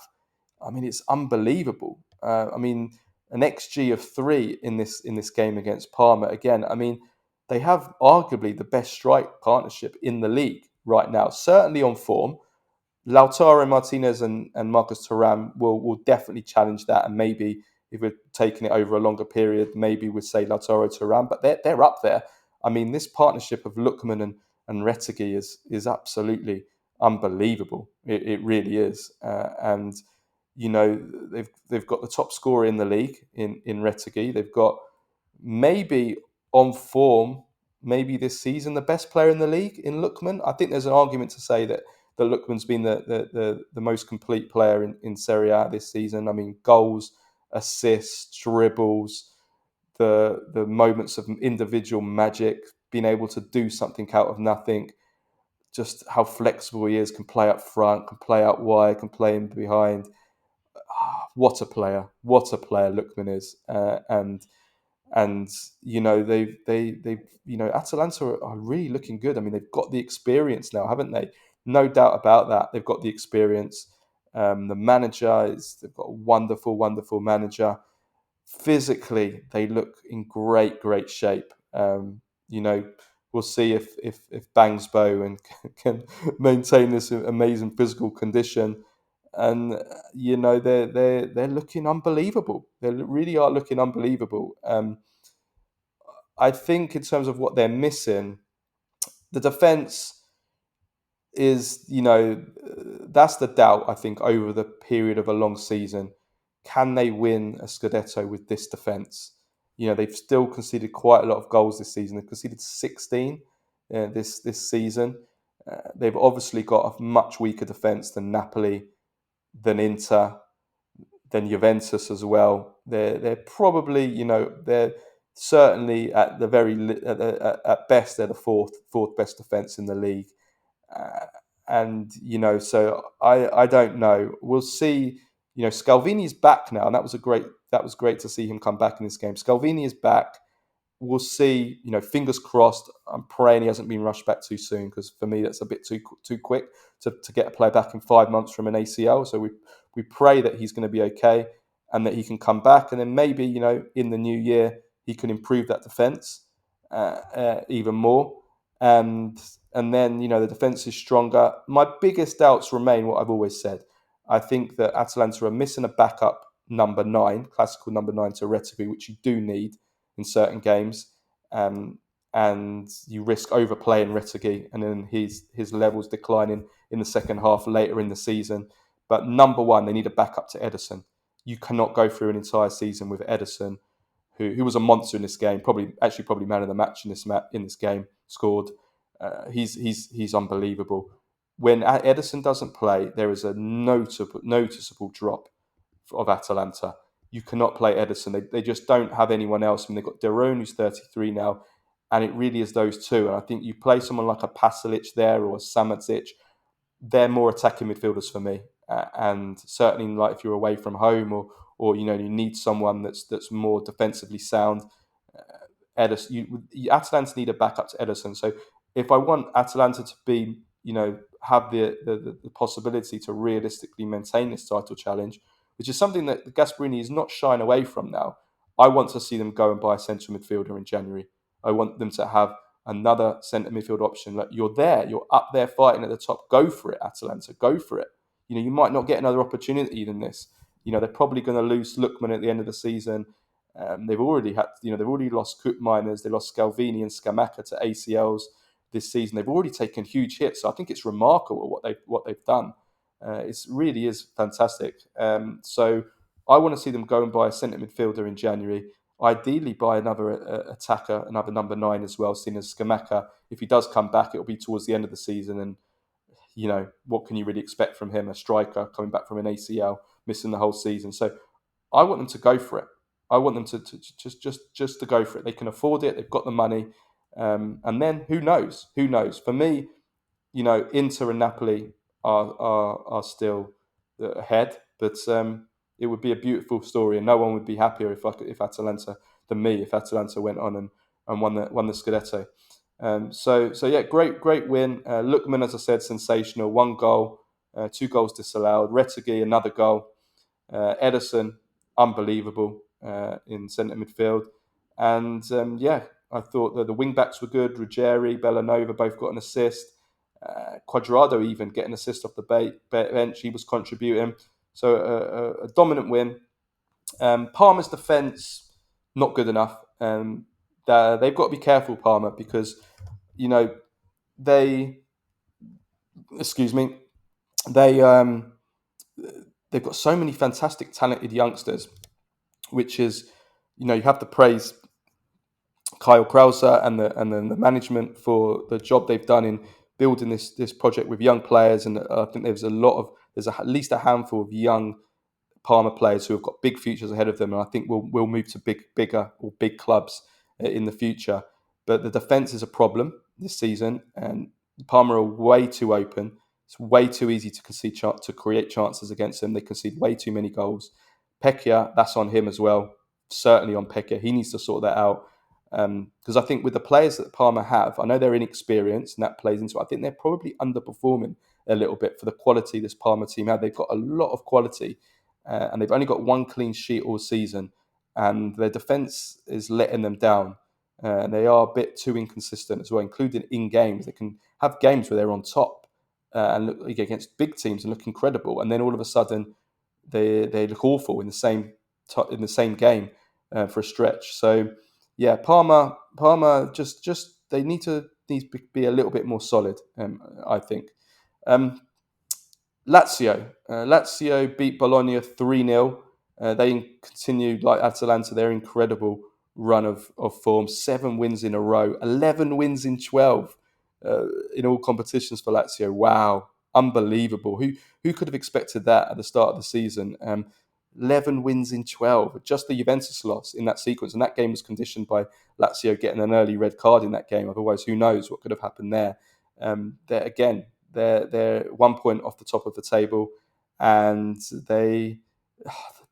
I mean, it's unbelievable. I mean, an XG of 3 in this game against Parma. Again, I mean, they have arguably the best strike partnership in the league right now, certainly on form. Lautaro Martinez and Marcus Thuram will definitely challenge that, and maybe if we're taking it over a longer period, maybe we'd say Lautaro Thuram, but they're up there. I mean, this partnership of Lookman and Retegui is absolutely unbelievable. It really is, and you know they've got the top scorer in the league in Retegui. They've got maybe on form, maybe this season the best player in the league in Lookman. I think there's an argument to say that Lookman's been the most complete player in Serie A this season. I mean, goals, assists, dribbles, the moments of individual magic, being able to do something out of nothing, just how flexible he is, can play up front, can play out wide, can play in behind. What a player! What a player Lookman is, and they Atalanta are really looking good. I mean, they've got the experience now, haven't they? No doubt about that. They've got the experience. The manager they've got a wonderful, wonderful manager. Physically, they look in great shape. We'll see if Bangsbo and can maintain this amazing physical condition. And they're looking unbelievable. They really are looking unbelievable. I think in terms of what they're missing, the defense is, that's the doubt, I think, over the period of a long season. Can they win a Scudetto with this defense? They've still conceded quite a lot of goals this season. They've conceded 16 this season. They've obviously got a much weaker defense than Napoli, than Inter, than Juventus as well. They're probably, they're certainly at the at best they're the fourth best defense in the league. And so I don't know. We'll see. Scalvini's back now, and that was great to see him come back in this game. Scalvini is back. We'll see. Fingers crossed. I'm praying he hasn't been rushed back too soon, because for me that's a bit too quick to get a player back in 5 months from an ACL. So we pray that he's going to be okay and that he can come back, and then maybe in the new year he can improve that defense even more, and then the defense is stronger. My biggest doubts remain what I've always said. I think that Atalanta are missing a backup number 9, classical number 9 to Retegui, which you do need in certain games, and you risk overplaying Retegui, and then his levels declining in the second half later in the season. But number 1, they need a backup to Ederson. You cannot go through an entire season with Ederson, who was a monster in this game, probably man of the match in this game, scored. He's unbelievable. When Ederson doesn't play, there is a noticeable drop of Atalanta. You cannot play Ederson. They just don't have anyone else. I mean, they've got Derone, who's 33 now, and it really is those two. And I think you play someone like a Pasalic there or a Samadzic, they're more attacking midfielders for me. And certainly, like if you're away from home or you need someone that's more defensively sound, Ederson, Atalanta need a backup to Ederson. So if I want Atalanta to be, have the possibility to realistically maintain this title challenge, which is something that Gasperini is not shying away from now, I want to see them go and buy a central midfielder in January. I want them to have another centre midfield option. Like, you're there, you're up there fighting at the top. Go for it, Atalanta. Go for it. You might not get another opportunity than this. They're probably going to lose Lookman at the end of the season. They've already lost Koopmeiners, they lost Scalvini and Scamacca to ACLs this season. They've already taken huge hits. So I think it's remarkable what they've done. It really is fantastic. So I want to see them go and buy a centre midfielder in January. ideally buy another attacker, another number 9 as well, seeing as Scamacca, if he does come back, it'll be towards the end of the season. And, what can you really expect from him? A striker coming back from an ACL, missing the whole season. So I want them to go for it. I want them to just to go for it. They can afford it. They've got the money. And then who knows? Who knows? For me, Inter and Napoli are still ahead, but it would be a beautiful story, and no one would be happier if Atalanta than me if Atalanta went on and won the Scudetto. So yeah, great win. Lookman, as I said, sensational. 1 goal, 2 goals disallowed. Retegui, another goal. Ederson, unbelievable in centre midfield. And I thought that the wing backs were good. Ruggieri, Bellanova both got an assist. Quadrado even getting an assist off the bench. He was contributing. So a dominant win. Parma's defence, not good enough. They've got to be careful, Parma, because, they, excuse me, they, they've got so many fantastic, talented youngsters, which is, you have to praise Kyle Krause and then the management for the job they've done in building this project with young players. And I think there's at least a handful of young Parma players who have got big futures ahead of them, and I think we'll move to big clubs in the future. But the defence is a problem this season, and Parma are way too open. It's way too easy to create chances against them. They concede way too many goals. Pecchia, that's on him as well. Certainly on Pecchia. He needs to sort that out. Because I think with the players that Parma have, I know they're inexperienced and that plays into it. I think they're probably underperforming a little bit for the quality this Parma team have. They've got a lot of quality, and they've only got 1 clean sheet all season, and their defence is letting them down. And they are a bit too inconsistent as well, including in games. They can have games where they're on top and look against big teams and look incredible, and then all of a sudden they look awful in the same game for a stretch. So yeah, Parma just they need to be a little bit more solid. I think. Lazio beat Bologna 3-0. They continued, like Atalanta, their incredible run of form. 7 wins in a row, 11 wins in 12 in all competitions for Lazio. Wow, unbelievable. Who could have expected that at the start of the season? 11 wins in 12. Just the Juventus loss in that sequence. And that game was conditioned by Lazio getting an early red card in that game. Otherwise, who knows what could have happened there. They're 1 point off the top of the table. And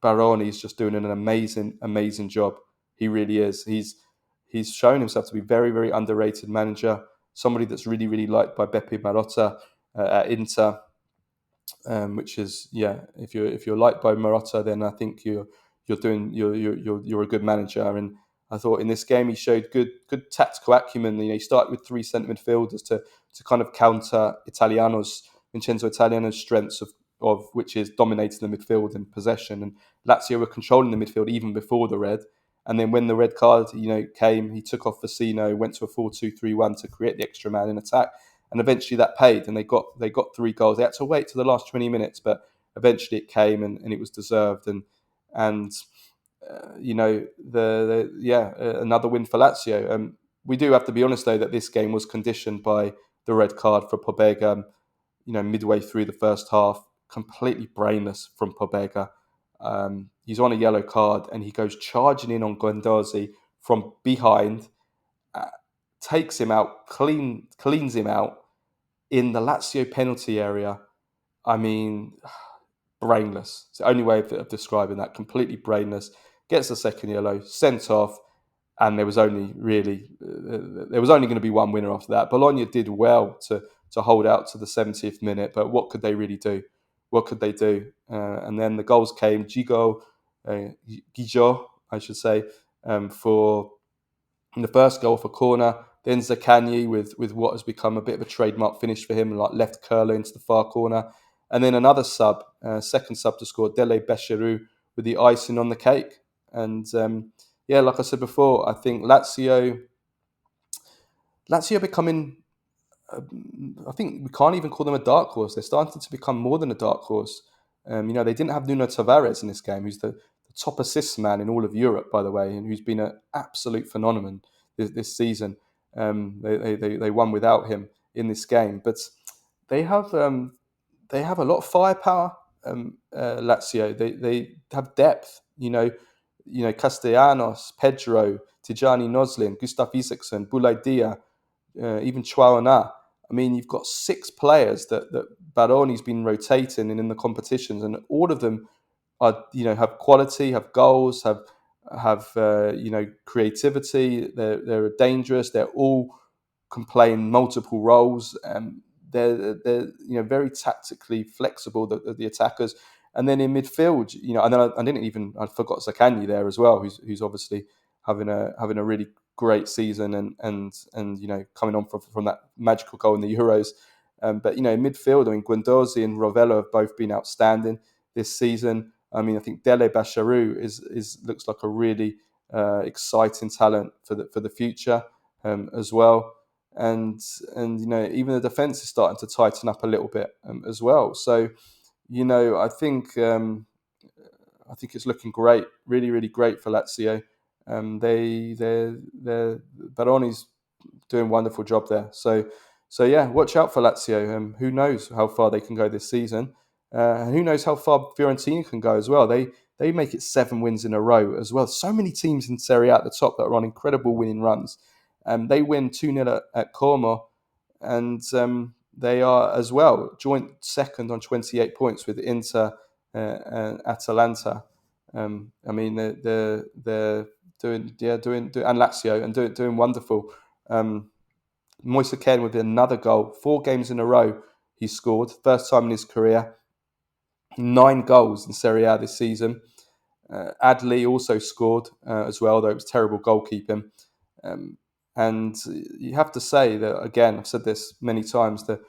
Baroni is just doing an amazing job. He really is. He's shown himself to be very, very underrated manager. Somebody that's really, really liked by Beppe Marotta at Inter. Which is, if you're liked by Marotta, then I think you're a good manager. And I thought in this game he showed good tactical acumen. He started with 3 centre midfielders to kind of counter Vincenzo Italiano's strengths of which is dominating the midfield and possession. And Lazio were controlling the midfield even before the red. And then when the red card came, he took off Vecino, went to a 4-2-3-1 to create the extra man in attack. And eventually that paid, and they got 3 goals. They had to wait to the last 20 minutes, but eventually it came, and it was deserved. Another win for Lazio. We do have to be honest though that this game was conditioned by the red card for Pobega. Midway through the first half, completely brainless from Pobega. He's on a yellow card, and he goes charging in on Guendouzi from behind, takes him out, cleans him out. In the Lazio penalty area, I mean, brainless. It's the only way of describing that. Completely brainless. Gets the second yellow, sent off, and there was only going to be one winner after that. Bologna did well to hold out to the 70th minute, but what could they really do? What could they do? And then the goals came. Gigio, I should say, for the first goal for corner. Then Zaccagni with what has become a bit of a trademark finish for him, like left curler into the far corner. And then another second sub to score, Dele Becheru, with the icing on the cake. And like I said before, I think Lazio becoming, I think we can't even call them a dark horse. They're starting to become more than a dark horse. They didn't have Nuno Tavares in this game, who's the top assist man in all of Europe, by the way, and who's been an absolute phenomenon this season. They won without him in this game, but they have a lot of firepower. Lazio, they have depth. Castellanos, Pedro, Tijani Noslin, Gustav Isaksen, Boulaye Dia, even Chouamana. I mean, you've got 6 players that Baroni's been rotating in the competitions, and all of them are, have quality, have goals, have creativity. They're dangerous. They're all can play in multiple roles. They're very tactically flexible. The attackers, and then in midfield, and then I forgot Zaccagni there as well, who's obviously having a really great season and coming on from that magical goal in the Euros. But in midfield, I mean, Guendouzi and Rovella have both been outstanding this season. I mean, I think Dele Basharu looks like a really exciting talent for the future as well. And even the defense is starting to tighten up a little bit as well. So I think it's looking great, really, really great for Lazio. They're Baroni's doing a wonderful job there. So yeah, watch out for Lazio. Who knows how far they can go this season? And who knows how far Fiorentina can go as well? They make it 7 wins in a row as well. So many teams in Serie A at the top that are on incredible winning runs. They win 2-0 at Como, and they are as well joint second on 28 points with Inter and Atalanta. I mean, they're doing and Lazio and doing wonderful. Moise Kean with another goal, 4 games in a row he scored, first time in his career. 9 goals in Serie A this season. Adli also scored as well, though it was terrible goalkeeping. And you have to say that, again, I've said this many times, that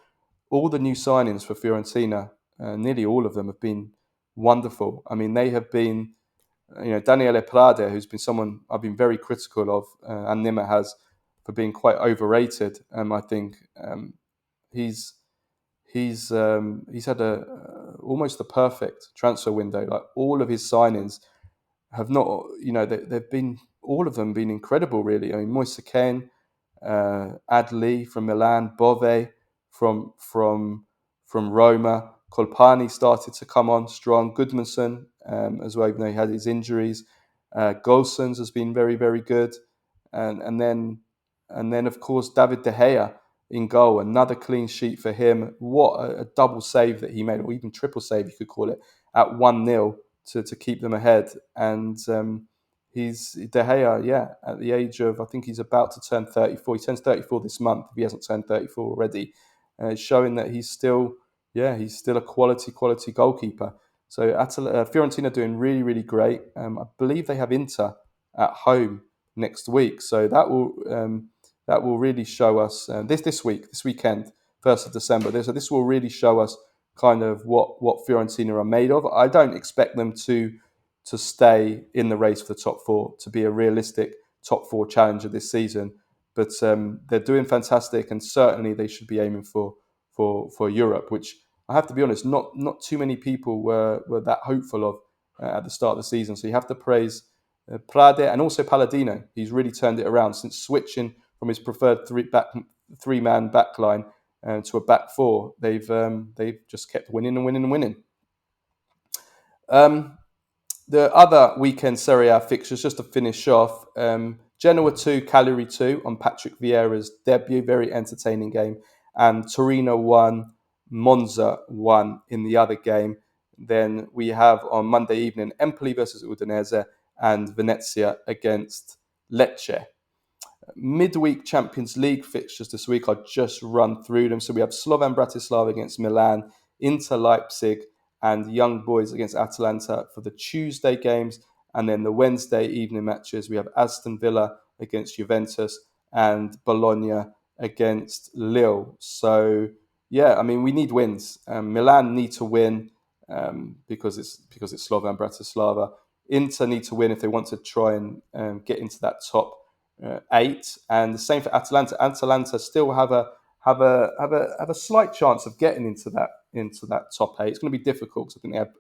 all the new signings for Fiorentina, nearly all of them have been wonderful. I mean, they have been, Daniele Prade, who's been someone I've been very critical of, and Nima'a has, for being quite overrated. I think he's had almost the perfect transfer window. Like, all of his signings have not, they've been, all of them been incredible, really. I mean, Moise Kean, Adli from Milan, Bove from Roma, Colpani started to come on strong, Gudmundsson as well, even though he had his injuries. Golsons has been very, very good, and then of course David De Gea in goal, another clean sheet for him. What a double save that he made, or even triple save you could call it, at 1-0 to keep them ahead. And he's De Gea, at the age of, I think he's about to turn 34. He turns 34 this month, if he hasn't turned 34 already. Showing that he's still a quality goalkeeper. So Fiorentina doing really, really great. I believe they have Inter at home next week, so that will really show us this weekend, 1st of December. So this will really show us kind of what Fiorentina are made of. I don't expect them to stay in the race for the top 4, to be a realistic top 4 challenger this season. But they're doing fantastic, and certainly they should be aiming for Europe, which I have to be honest, not too many people were that hopeful of at the start of the season. So you have to praise Prade and also Palladino. He's really turned it around since switching from his preferred 3-man backline to a back 4. They've just kept winning and winning and winning. The other weekend Serie A fixtures, just to finish off, Genoa 2, Cagliari 2 on Patrick Vieira's debut, very entertaining game, and Torino 1, Monza 1 in the other game. Then we have on Monday evening Empoli versus Udinese and Venezia against Lecce. Midweek Champions League fixtures this week, I'll just run through them. So we have Slovan Bratislava against Milan, Inter Leipzig and Young Boys against Atalanta for the Tuesday games. And then the Wednesday evening matches, we have Aston Villa against Juventus and Bologna against Lille. So yeah, I mean, we need wins. Milan need to win because it's Slovan Bratislava. Inter need to win if they want to try and get into that top 8, and the same for Atalanta. Atalanta still have a slight chance of getting into that top 8. It's going to be difficult because I think they have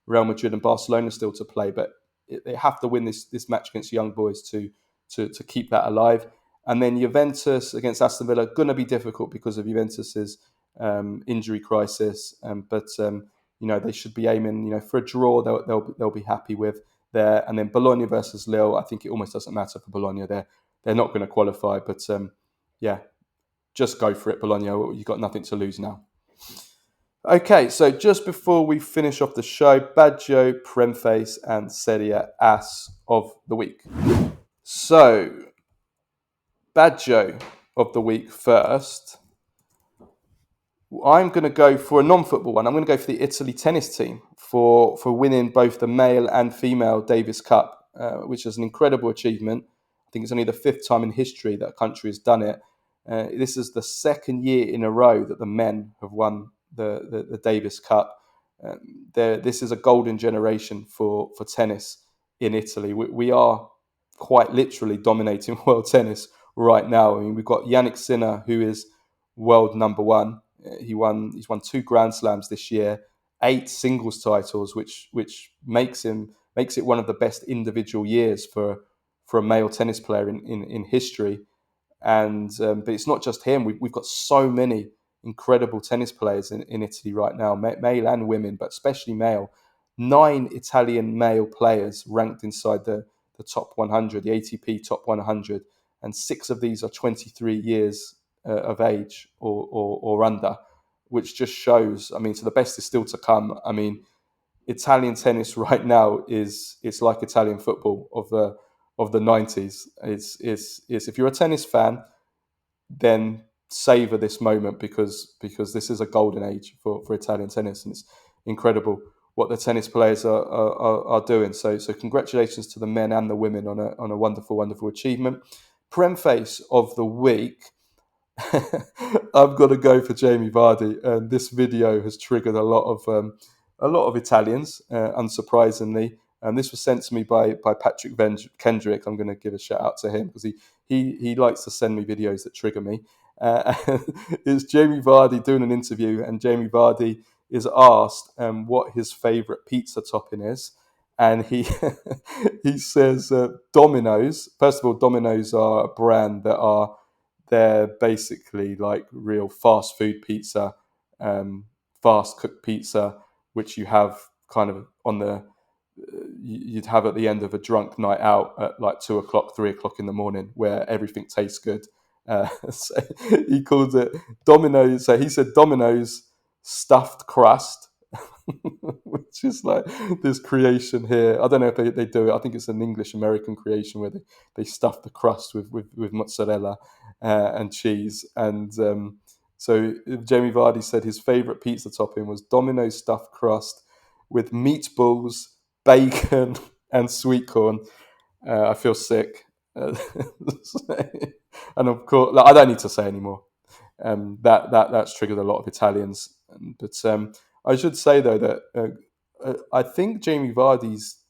Real Madrid and Barcelona still to play, but they have to win this match against Young Boys to keep that alive. And then Juventus against Aston Villa, going to be difficult because of Juventus's injury crisis. But they should be aiming, for a draw. They'll be happy with there. And then Bologna versus Lille. I think it almost doesn't matter for Bologna. They're not going to qualify. But just go for it, Bologna. You've got nothing to lose now. Okay, so just before we finish off the show, Baggio, Premface and Serie Ass of the week. So, Baggio of the week first. I'm going to go for a non-football one. I'm going to go for the Italy tennis team for winning both the male and female Davis Cup, which is an incredible achievement. I think it's only the 5th time in history that a country has done it. This is the 2nd year in a row that the men have won the Davis Cup. This is a golden generation for tennis in Italy. We are quite literally dominating world tennis right now. I mean, we've got Yannick Sinner, who is world number one. He's won 2 Grand Slams this year, 8 singles titles, which makes it one of the best individual years for a male tennis player in history. And but it's not just him. We've got so many incredible tennis players in Italy right now, male and women, but especially male. 9 Italian male players ranked inside the top 100, the ATP top 100, and 6 of these are 23 years of age or under, which just shows. I mean, so the best is still to come. I mean, Italian tennis right now it's like Italian football of the 90s. It's if you're a tennis fan, then savor this moment because this is a golden age for Italian tennis, and it's incredible what the tennis players are doing. So congratulations to the men and the women on a wonderful achievement. Premface of the week. I've got to go for Jamie Vardy, and this video has triggered a lot of Italians, unsurprisingly. And this was sent to me by Patrick Kendrick. I'm going to give a shout out to him because he likes to send me videos that trigger me. It's Jamie Vardy doing an interview, and Jamie Vardy is asked what his favourite pizza topping is, and he he says Domino's. First of all, Domino's are a brand they're basically like real fast food pizza, fast cooked pizza, which you have kind of you'd have at the end of a drunk night out at like 2 o'clock, 3 o'clock in the morning, where everything tastes good. So he called it Domino's. So he said Domino's stuffed crust, which is like this creation here. I don't know if they do it. I think it's an English-American creation where they stuff the crust with mozzarella and cheese. And so Jamie Vardy said his favourite pizza topping was Domino's stuffed crust with meatballs, bacon and sweet corn. I feel sick. And of course, I don't need to say anymore. That's triggered a lot of Italians. But I should say though that I think Jamie Vardy's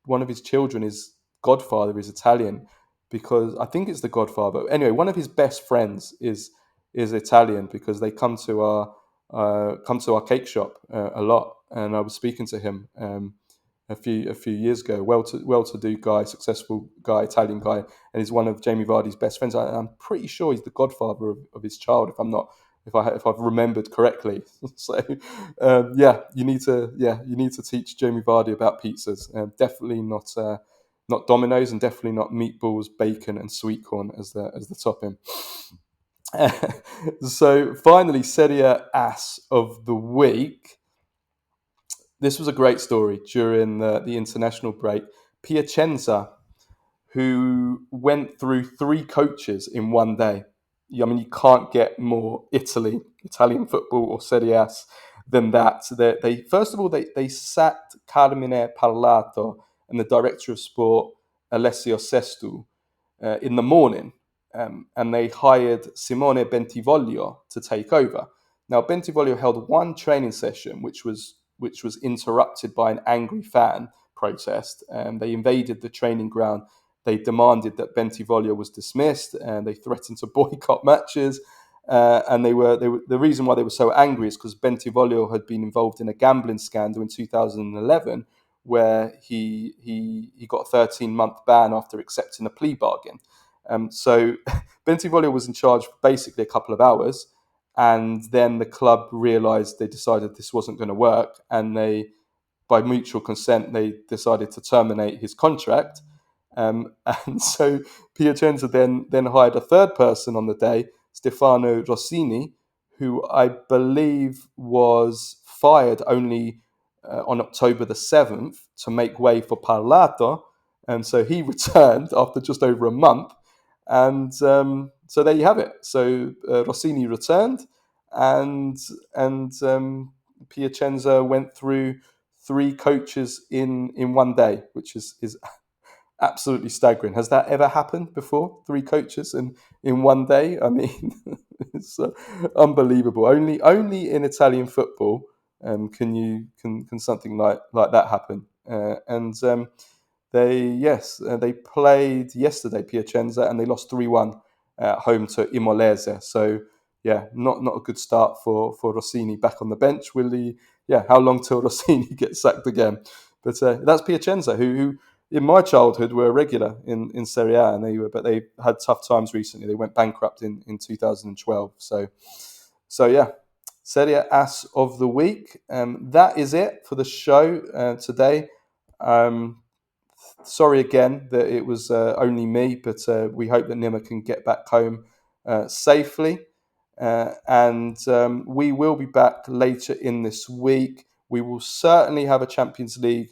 one of his children, his godfather, is Italian, because I think it's the godfather. Anyway, one of his best friends is Italian, because they come to our cake shop a lot. And I was speaking to him a few years ago. Well-to-do guy, successful guy, Italian guy, and he's one of Jamie Vardy's best friends. I'm pretty sure he's the godfather of his child, if I've remembered correctly. So you need to teach Jamie Vardy about pizzas. Definitely not Domino's, and definitely not meatballs, bacon, and sweet corn as the topping. So finally, Serie Ass of the week. This was a great story during the international break. Piacenza, who went through 3 coaches in one day. I mean, you can't get more Italian football or Serie A than that. They first of all, they sacked Carmine Parlato and the director of sport, Alessio Sestu, in the morning. And they hired Simone Bentivoglio to take over. Now, Bentivoglio held one training session, which was interrupted by an angry fan protest. They invaded the training ground. They demanded that Bentivoglio was dismissed, and they threatened to boycott matches. And the reason why they were so angry is because Bentivoglio had been involved in a gambling scandal in 2011, where he got a 13-month ban after accepting a plea bargain. So Bentivoglio was in charge for basically a couple of hours, and then the club realised they decided this wasn't going to work, and they, by mutual consent, they decided to terminate his contract. And so Piacenza then hired a third person on the day, Stefano Rossini, who I believe was fired only on October the 7th to make way for Parlato. And so he returned after just over a month. And so there you have it. So Rossini returned, and Piacenza went through 3 coaches in one day, which is absolutely staggering. Has that ever happened before? 3 coaches in one day? I mean, it's unbelievable. Only in Italian football can something like that happen. They played yesterday, Piacenza, and they lost 3-1 at home to Imolese. So yeah, not a good start for Rossini back on the bench. Will he? Yeah, how long till Rossini gets sacked again? But that's Piacenza, who in my childhood were a regular in Serie A, and they had tough times recently. They went bankrupt in 2012. So yeah, Serie Ass of the week. That is it for the show today. Sorry again that it was only me, but we hope that Nima'a can get back home safely. And we will be back later in this week. We will certainly have a Champions League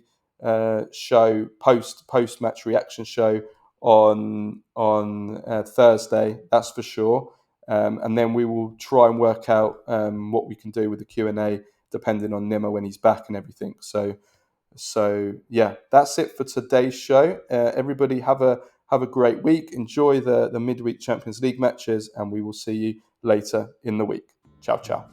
show, post match reaction show on Thursday. That's for sure. And then we will try and work out what we can do with the Q&A, depending on Nima'a when he's back and everything. So yeah, that's it for today's show. Everybody have a great week. Enjoy the midweek Champions League matches, and we will see you later in the week. Ciao, ciao.